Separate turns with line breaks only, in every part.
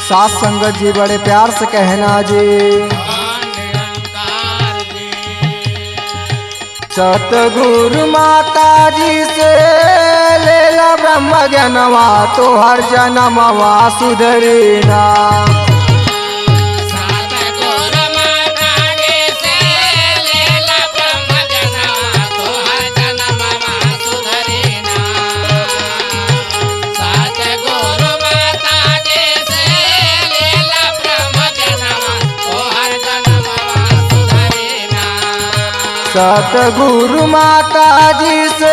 साथ संगत जी बड़े प्यार से कहना जी। सतगुरु माता जी से लेला ब्रह्म ज्ञानवा तो हर जन्मवा सुधरेना। सतगुरु माता जी से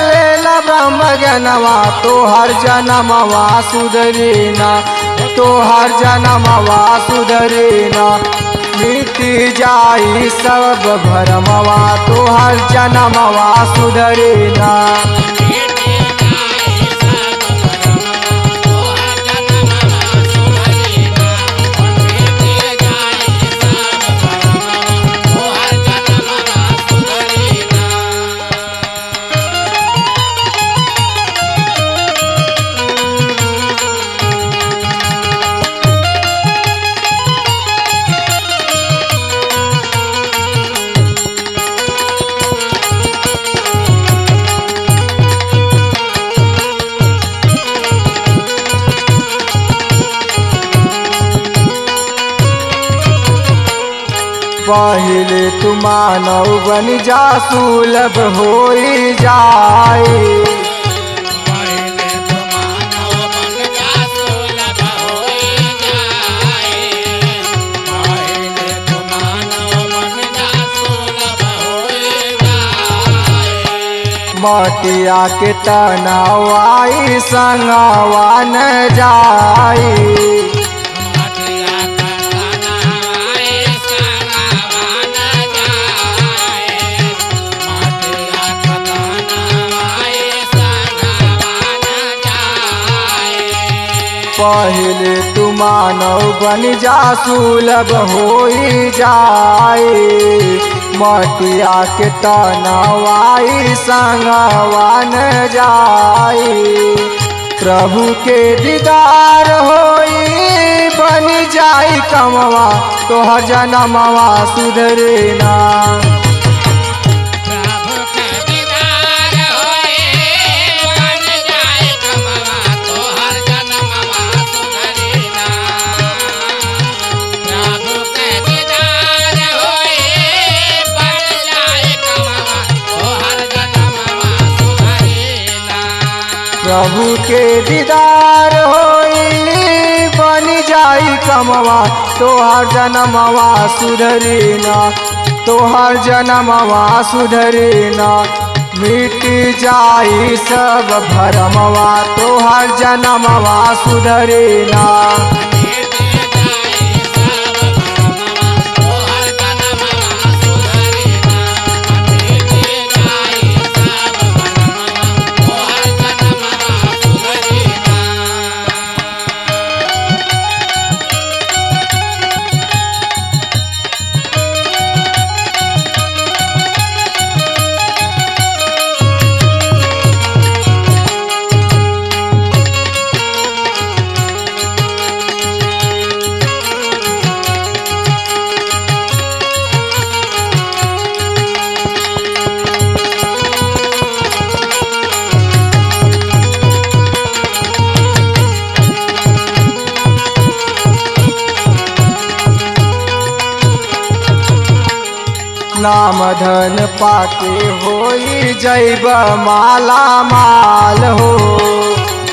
लेला ब्रह्म ज्ञानवा तो हर जन्मवा सुधरेना, तो हर जन्मवा सुधरेना। मिट जाई सब भरमवा तो हर जन्मवा सुधरेना। पहले तू मानव बन जा सुलभ होई जाए।
पहले तू मानव बन जा सुलभ होई जाए। पहले तू मानव बन जा सुलभ होई जाए।
मटिया के तनावाई संगवा न जाए। पहले तू मानव बन जा सुलभ होई जाए। मटिया के तनावाई संगवा न जाए। प्रभु के दीदार होई बन जाई कमवा तो हर जन्मवा सुधरेना। प्रभु के दीदार होई बन जाई कमवा तो हर जन्मवा सुधरेना, तो हर जन्मवा सुधरेना। मिट जाई सब भरमवा तो हर जन्मवा सुधरेना। नाम धन पाके होई जैब माला माल हो।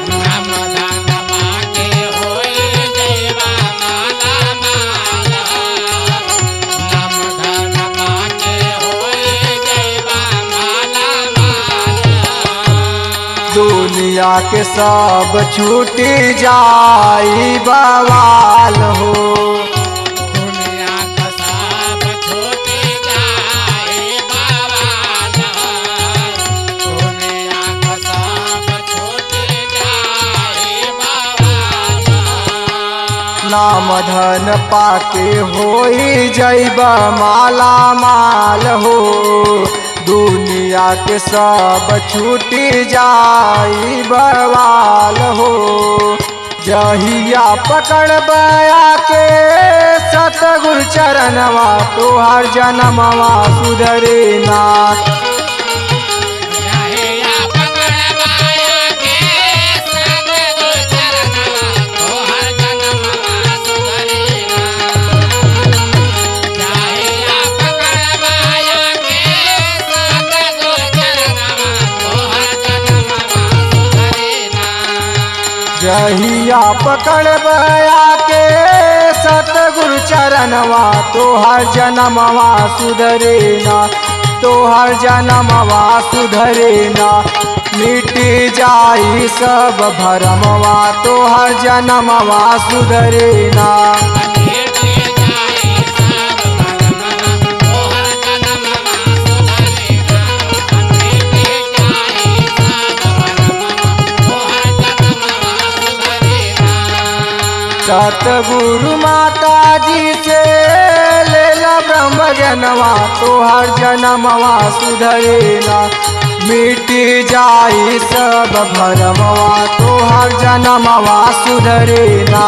नाम धन पाके होई जैब माला माल। नाम धन पाके होई जैब माला माल।
दुनिया के सब छूट जाई बवाल हो। नाम धन पाके होई जैब माला माल हो। दुनिया के सब छूट जाई बवाल हो। जहिया पकड़ बया के सतगुरु चरणवा तोहर जन्मवा सुधरे ना।
जहिया पकड़वाया के सतगुरु चरणवा तोहर जन्मवा सुधरे ना। जहिया पकड़वाया के सतगुरु चरणवा तोहर जन्मवा सुधरे ना।
जहिया पकड़ बया के सतगुरु चरणवा तोहर जन्मवा सुधरे ना। तोहर जन्मवा सुधरे ना। मिट जाई सब भरमवा तोहर जन्मवा सुधरे ना। सतगुरु माता जी से लेला ब्रह्म जनवा तोहर जन्मवा सुधरे ना। मिट जाई सब भरमवा तोहर जन्मवा सुधरे ना।